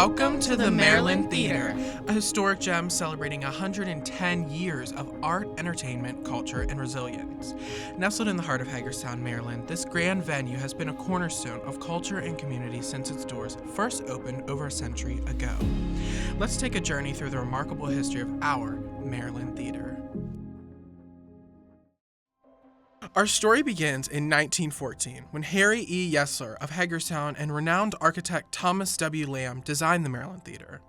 Welcome to the Maryland Theater, a historic gem celebrating 110 years of art, entertainment, culture, and resilience. Nestled in the heart of Hagerstown, Maryland, this grand venue has been a cornerstone of culture and community since its doors first opened over a century ago. Let's take a journey through the remarkable history of our Maryland Theater. Our story begins in 1914 when Harry E. Yesler of Hagerstown and renowned architect Thomas W. Lamb designed the Maryland Theater.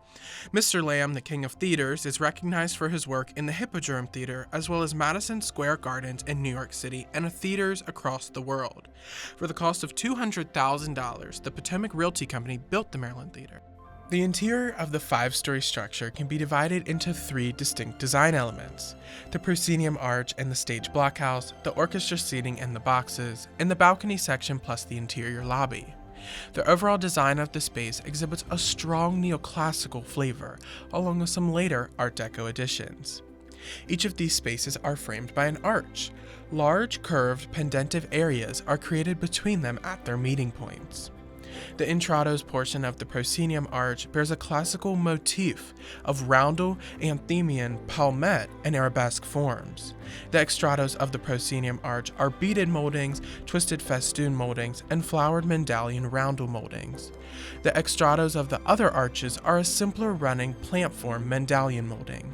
Mr. Lamb, the king of theaters, is recognized for his work in the Hippodrome Theater as well as Madison Square Gardens in New York City and theaters across the world. For the cost of $200,000, the Potomac Realty Company built the Maryland Theater. The interior of the five-story structure can be divided into three distinct design elements: the proscenium arch and the stage blockhouse, the orchestra seating and the boxes, and the balcony section plus the interior lobby. The overall design of the space exhibits a strong neoclassical flavor, along with some later Art Deco additions. Each of these spaces are framed by an arch. Large, curved, pendentive areas are created between them at their meeting points. The intrados portion of the proscenium arch bears a classical motif of roundel, anthemian, palmette, and arabesque forms. The extrados of the proscenium arch are beaded moldings, twisted festoon moldings, and flowered medallion roundel moldings. The extrados of the other arches are a simpler running plant-form medallion molding.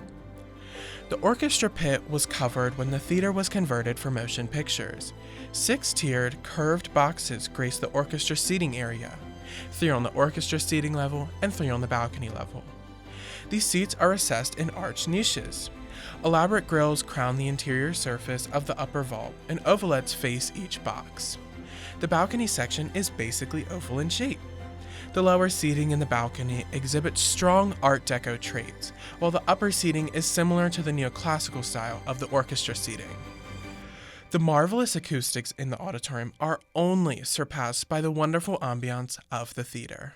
The orchestra pit was covered when the theater was converted for motion pictures. 6-tiered, curved boxes grace the orchestra seating area, 3 on the orchestra seating level and 3 on the balcony level. These seats are recessed in arched niches. Elaborate grilles crown the interior surface of the upper vault, and ovalettes face each box. The balcony section is basically oval in shape. The lower seating in the balcony exhibits strong Art Deco traits, while the upper seating is similar to the neoclassical style of the orchestra seating. The marvelous acoustics in the auditorium are only surpassed by the wonderful ambiance of the theater.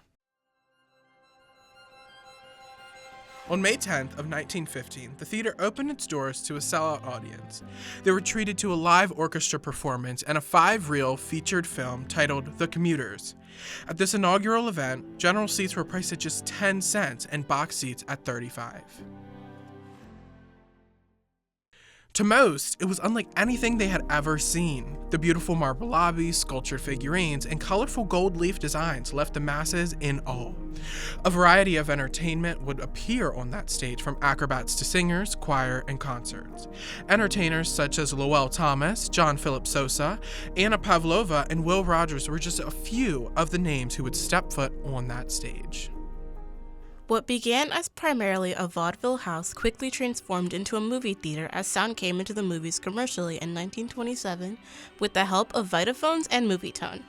On May 10th of 1915, the theater opened its doors to a sellout audience. They were treated to a live orchestra performance and a 5-reel featured film titled The Commuters. At this inaugural event, general seats were priced at just 10 cents and box seats at 35. To most, it was unlike anything they had ever seen. The beautiful marble lobby, sculptured figurines, and colorful gold leaf designs left the masses in awe. A variety of entertainment would appear on that stage, from acrobats to singers, choir, and concerts. Entertainers such as Lowell Thomas, John Philip Sosa, Anna Pavlova, and Will Rogers were just a few of the names who would step foot on that stage. What began as primarily a vaudeville house quickly transformed into a movie theater as sound came into the movies commercially in 1927 with the help of Vitaphones and Movietone.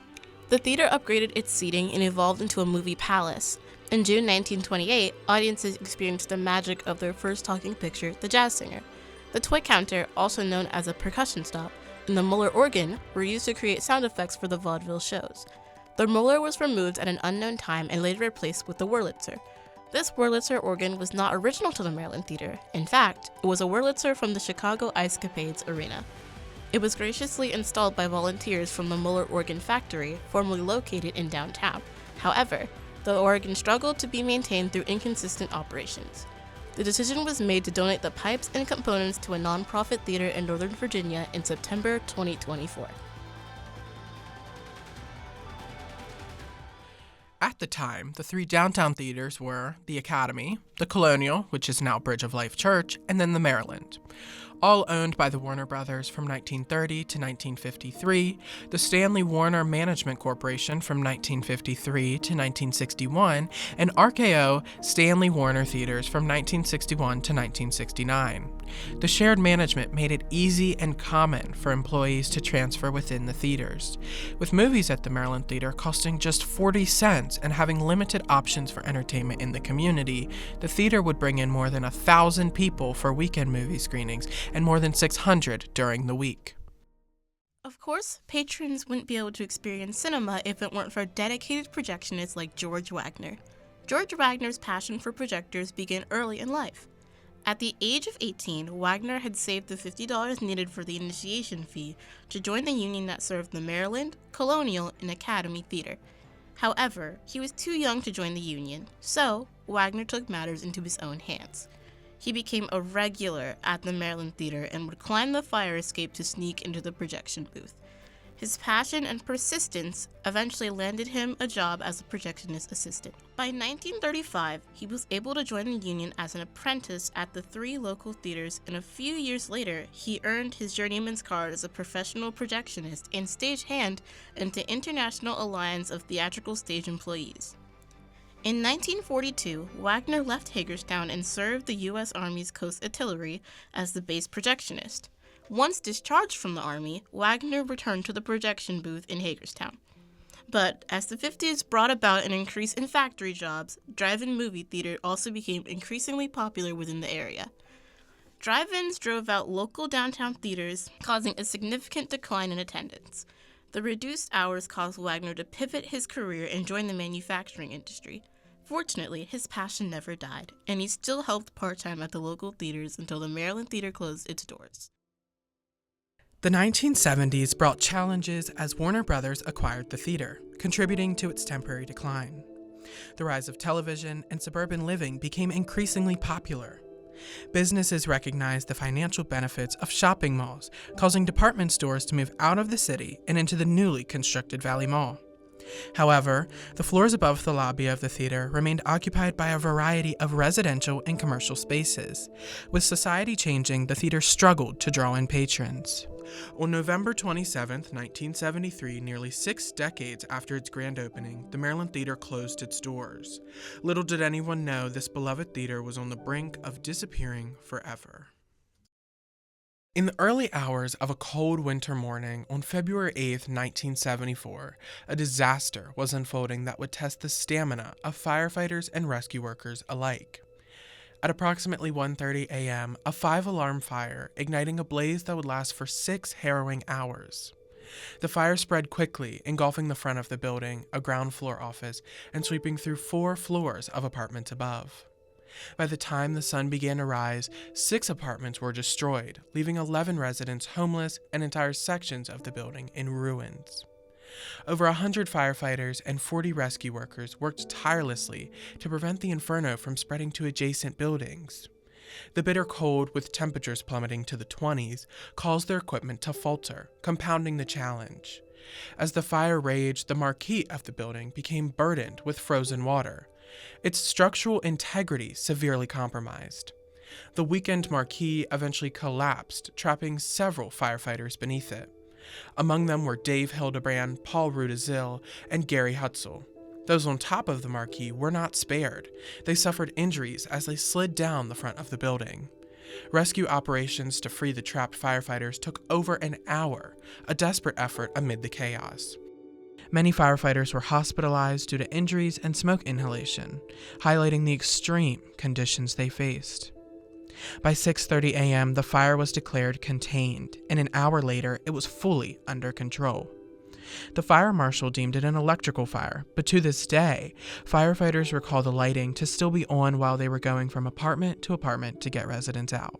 The theater upgraded its seating and evolved into a movie palace. In June 1928, audiences experienced the magic of their first talking picture, The Jazz Singer. The toy counter, also known as a percussion stop, and the Muller organ were used to create sound effects for the vaudeville shows. The Muller was removed at an unknown time and later replaced with the Wurlitzer. This Wurlitzer organ was not original to the Maryland Theater. In fact, it was a Wurlitzer from the Chicago Ice Capades Arena. It was graciously installed by volunteers from the Muller Organ Factory, formerly located in downtown. However, the organ struggled to be maintained through inconsistent operations. The decision was made to donate the pipes and components to a nonprofit theater in Northern Virginia in September 2024. At the time, the 3 downtown theaters were the Academy, the Colonial, which is now Bridge of Life Church, and then the Maryland. All owned by the Warner Brothers from 1930 to 1953, the Stanley Warner Management Corporation from 1953 to 1961, and RKO Stanley Warner Theaters from 1961 to 1969. The shared management made it easy and common for employees to transfer within the theaters, with movies at the Maryland Theater costing just 40 cents and having limited options for entertainment in the community. The theater would bring in more than 1,000 people for weekend movie screenings and more than 600 during the week. Of course, patrons wouldn't be able to experience cinema if it weren't for dedicated projectionists like George Wagner. George Wagner's passion for projectors began early in life. At the age of 18, Wagner had saved the $50 needed for the initiation fee to join the union that served the Maryland, Colonial, and Academy Theater. However, he was too young to join the union, so Wagner took matters into his own hands. He became a regular at the Maryland Theater and would climb the fire escape to sneak into the projection booth. His passion and persistence eventually landed him a job as a projectionist assistant. By 1935, he was able to join the union as an apprentice at the 3 local theaters, and a few years later, he earned his journeyman's card as a professional projectionist and stagehand into International Alliance of Theatrical Stage Employees. In 1942, Wagner left Hagerstown and served the U.S. Army's Coast Artillery as the base projectionist. Once discharged from the Army, Wagner returned to the projection booth in Hagerstown. But as the 50s brought about an increase in factory jobs, drive-in movie theater also became increasingly popular within the area. Drive-ins drove out local downtown theaters, causing a significant decline in attendance. The reduced hours caused Wagner to pivot his career and join the manufacturing industry. Fortunately, his passion never died, and he still helped part-time at the local theaters until the Maryland Theater closed its doors. The 1970s brought challenges as Warner Brothers acquired the theater, contributing to its temporary decline. The rise of television and suburban living became increasingly popular. Businesses recognized the financial benefits of shopping malls, causing department stores to move out of the city and into the newly constructed Valley Mall. However, the floors above the lobby of the theater remained occupied by a variety of residential and commercial spaces. With society changing, the theater struggled to draw in patrons. On November 27, 1973, nearly 6 decades after its grand opening, the Maryland Theater closed its doors. Little did anyone know this beloved theater was on the brink of disappearing forever. In the early hours of a cold winter morning on February 8, 1974, a disaster was unfolding that would test the stamina of firefighters and rescue workers alike. At approximately 1:30 a.m., a 5-alarm fire, igniting a blaze that would last for 6 harrowing hours. The fire spread quickly, engulfing the front of the building, a ground floor office, and sweeping through 4 floors of apartments above. By the time the sun began to rise, 6 apartments were destroyed, leaving 11 residents homeless and entire sections of the building in ruins. Over 100 firefighters and 40 rescue workers worked tirelessly to prevent the inferno from spreading to adjacent buildings. The bitter cold, with temperatures plummeting to the 20s, caused their equipment to falter, compounding the challenge. As the fire raged, the marquee of the building became burdened with frozen water, its structural integrity severely compromised. The weakened marquee eventually collapsed, trapping several firefighters beneath it. Among them were Dave Hildebrand, Paul Rudazil, and Gary Hutzel. Those on top of the marquee were not spared. They suffered injuries as they slid down the front of the building. Rescue operations to free the trapped firefighters took over an hour, a desperate effort amid the chaos. Many firefighters were hospitalized due to injuries and smoke inhalation, highlighting the extreme conditions they faced. By 6:30 a.m., the fire was declared contained, and an hour later, it was fully under control. The fire marshal deemed it an electrical fire, but to this day, firefighters recall the lighting to still be on while they were going from apartment to apartment to get residents out.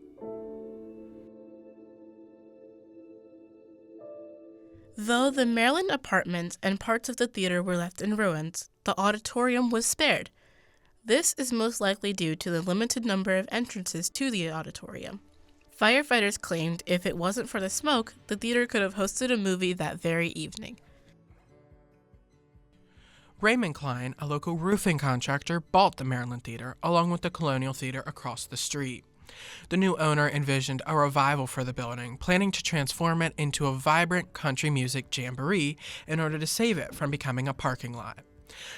Though the Maryland apartments and parts of the theater were left in ruins, the auditorium was spared. This is most likely due to the limited number of entrances to the auditorium. Firefighters claimed if it wasn't for the smoke, the theater could have hosted a movie that very evening. Raymond Klein, a local roofing contractor, bought the Maryland Theater along with the Colonial Theater across the street. The new owner envisioned a revival for the building, planning to transform it into a vibrant country music jamboree in order to save it from becoming a parking lot.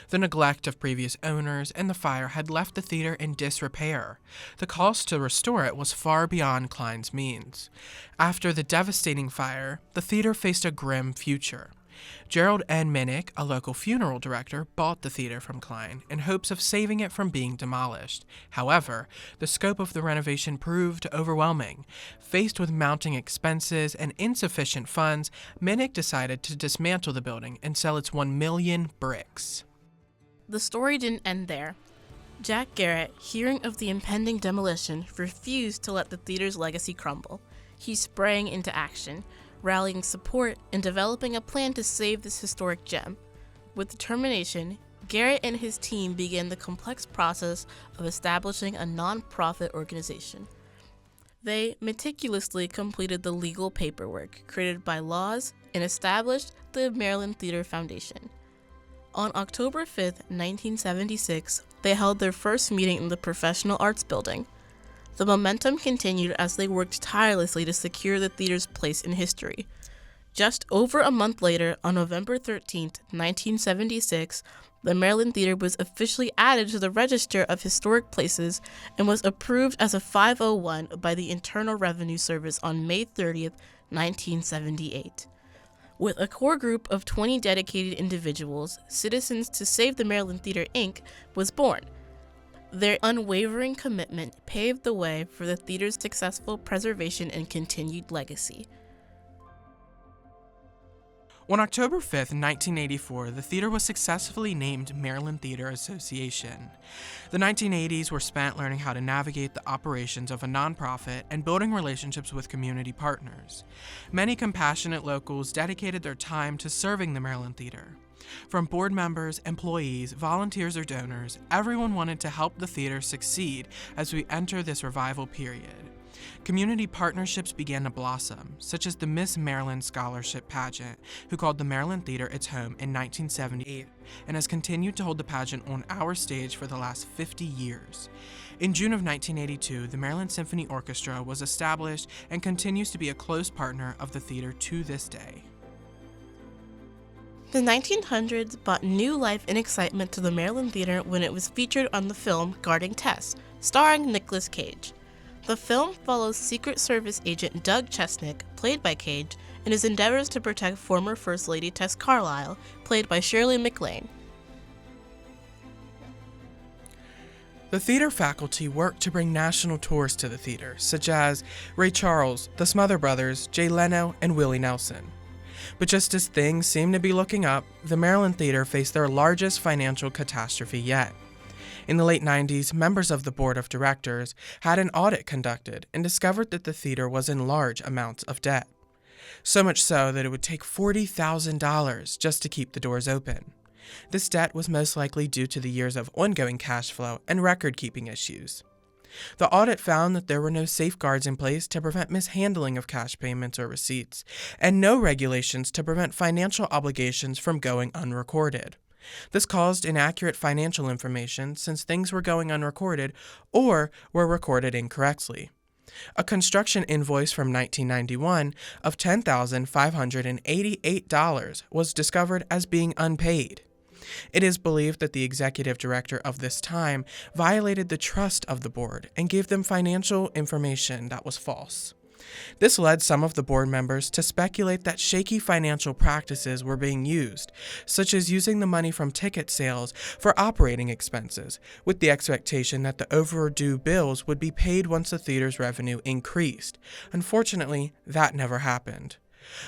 The neglect of previous owners and the fire had left the theater in disrepair. The cost to restore it was far beyond Klein's means. After the devastating fire, the theater faced a grim future. Gerald N. Minnick, a local funeral director, bought the theater from Klein in hopes of saving it from being demolished. However, the scope of the renovation proved overwhelming. Faced with mounting expenses and insufficient funds, Minnick decided to dismantle the building and sell its 1 million bricks. The story didn't end there. Jack Garrett, hearing of the impending demolition, refused to let the theater's legacy crumble. He sprang into action, rallying support and developing a plan to save this historic gem. With determination, Garrett and his team began the complex process of establishing a non-profit organization. They meticulously completed the legal paperwork created by laws and established the Maryland Theater Foundation. On October 5, 1976, they held their first meeting in the Professional Arts Building. The momentum continued as they worked tirelessly to secure the theater's place in history. Just over a month later, on November 13, 1976, the Maryland Theater was officially added to the Register of Historic Places and was approved as a 501 by the Internal Revenue Service on May 30, 1978. With a core group of 20 dedicated individuals, Citizens to Save the Maryland Theater, Inc. was born. Their unwavering commitment paved the way for the theater's successful preservation and continued legacy. On October 5, 1984, the theater was successfully named Maryland Theater Association. The 1980s were spent learning how to navigate the operations of a nonprofit and building relationships with community partners. Many compassionate locals dedicated their time to serving the Maryland Theater. From board members, employees, volunteers, or donors, everyone wanted to help the theater succeed as we enter this revival period. Community partnerships began to blossom, such as the Miss Maryland Scholarship Pageant, who called the Maryland Theater its home in 1978, and has continued to hold the pageant on our stage for the last 50 years. In June of 1982, the Maryland Symphony Orchestra was established and continues to be a close partner of the theater to this day. The 1900s brought new life and excitement to the Maryland Theater when it was featured on the film Guarding Tess, starring Nicolas Cage. The film follows Secret Service agent Doug Chesnick, played by Cage, in his endeavors to protect former First Lady Tess Carlisle, played by Shirley MacLaine. The theater faculty worked to bring national tours to the theater, such as Ray Charles, the Smother Brothers, Jay Leno, and Willie Nelson. But just as things seemed to be looking up, the Maryland Theater faced their largest financial catastrophe yet. In the late 90s, members of the board of directors had an audit conducted and discovered that the theater was in large amounts of debt. So much so that it would take $40,000 just to keep the doors open. This debt was most likely due to the years of ongoing cash flow and record-keeping issues. The audit found that there were no safeguards in place to prevent mishandling of cash payments or receipts, and no regulations to prevent financial obligations from going unrecorded. This caused inaccurate financial information since things were going unrecorded or were recorded incorrectly. A construction invoice from 1991 of $10,588 was discovered as being unpaid. It is believed that the executive director of this time violated the trust of the board and gave them financial information that was false. This led some of the board members to speculate that shaky financial practices were being used, such as using the money from ticket sales for operating expenses, with the expectation that the overdue bills would be paid once the theater's revenue increased. Unfortunately, that never happened.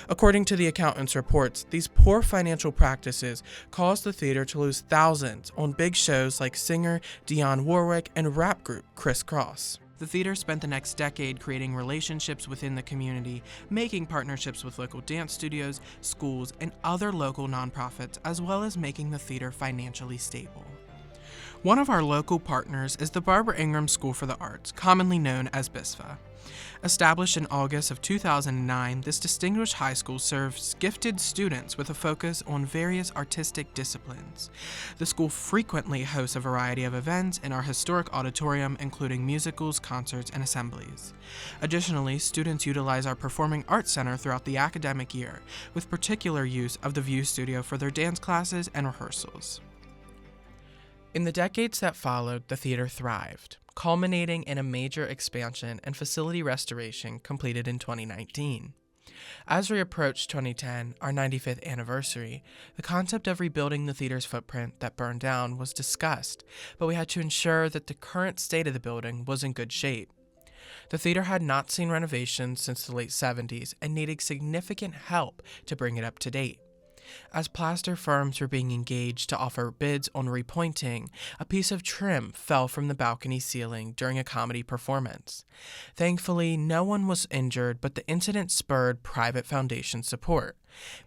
According to the accountant's reports, these poor financial practices caused the theater to lose thousands on big shows like singer Dionne Warwick and rap group Criss Cross. The theater spent the next decade creating relationships within the community, making partnerships with local dance studios, schools, and other local nonprofits, as well as making the theater financially stable. One of our local partners is the Barbara Ingram School for the Arts, commonly known as BISFA. Established in August of 2009, this distinguished high school serves gifted students with a focus on various artistic disciplines. The school frequently hosts a variety of events in our historic auditorium, including musicals, concerts, and assemblies. Additionally, students utilize our Performing Arts Center throughout the academic year, with particular use of the View Studio for their dance classes and rehearsals. In the decades that followed, the theater thrived, culminating in a major expansion and facility restoration completed in 2019. As we approach 2010, our 95th anniversary, the concept of rebuilding the theater's footprint that burned down was discussed, but we had to ensure that the current state of the building was in good shape. The theater had not seen renovations since the late 70s and needed significant help to bring it up to date. As plaster firms were being engaged to offer bids on repointing, a piece of trim fell from the balcony ceiling during a comedy performance. Thankfully, no one was injured, but the incident spurred private foundation support,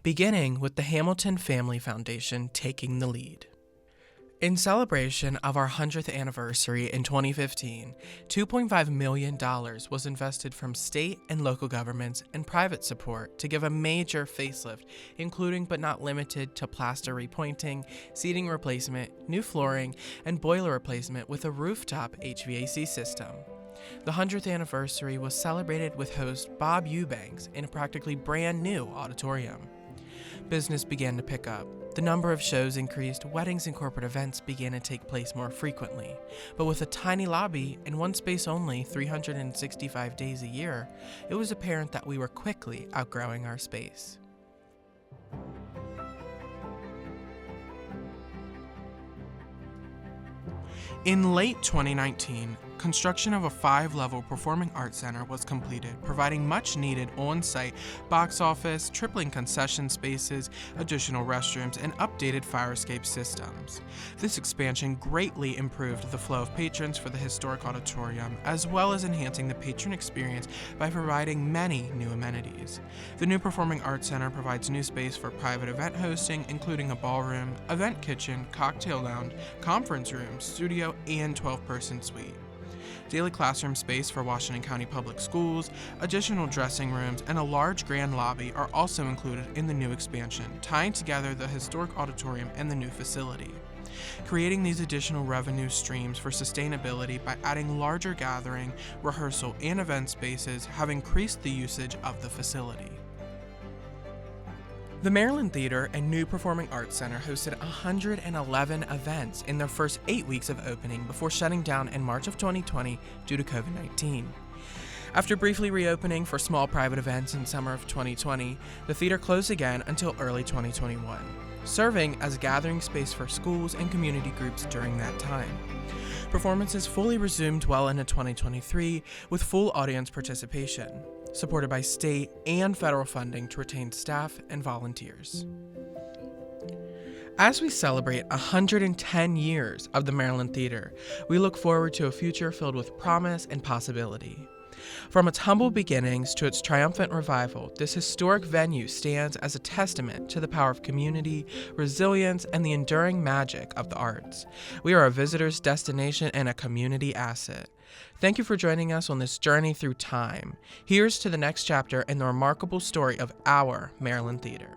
beginning with the Hamilton Family Foundation taking the lead. In celebration of our 100th anniversary in 2015, $2.5 million was invested from state and local governments and private support to give a major facelift, including but not limited to plaster repointing, seating replacement, new flooring, and boiler replacement with a rooftop HVAC system. The 100th anniversary was celebrated with host Bob Eubanks in a practically brand new auditorium. Business began to pick up. The number of shows increased, weddings and corporate events began to take place more frequently. But with a tiny lobby and one space only 365 days a year, it was apparent that we were quickly outgrowing our space. In late 2019, construction of a 5-level performing arts center was completed, providing much-needed on-site box office, tripling concession spaces, additional restrooms, and updated fire escape systems. This expansion greatly improved the flow of patrons for the historic auditorium, as well as enhancing the patron experience by providing many new amenities. The new performing arts center provides new space for private event hosting, including a ballroom, event kitchen, cocktail lounge, conference room, studio, and 12-person suite. Daily classroom space for Washington County Public Schools, additional dressing rooms, and a large grand lobby are also included in the new expansion, tying together the historic auditorium and the new facility. Creating these additional revenue streams for sustainability by adding larger gathering, rehearsal, and event spaces have increased the usage of the facility. The Maryland Theater and New Performing Arts Center hosted 111 events in their first 8 weeks of opening before shutting down in March of 2020 due to COVID-19. After briefly reopening for small private events in summer of 2020, the theater closed again until early 2021, serving as a gathering space for schools and community groups during that time. Performances fully resumed well into 2023 with full audience participation, supported by state and federal funding to retain staff and volunteers. As we celebrate 110 years of the Maryland Theater, we look forward to a future filled with promise and possibility. From its humble beginnings to its triumphant revival, this historic venue stands as a testament to the power of community, resilience, and the enduring magic of the arts. We are a visitor's destination and a community asset. Thank you for joining us on this journey through time. Here's to the next chapter in the remarkable story of our Maryland Theater.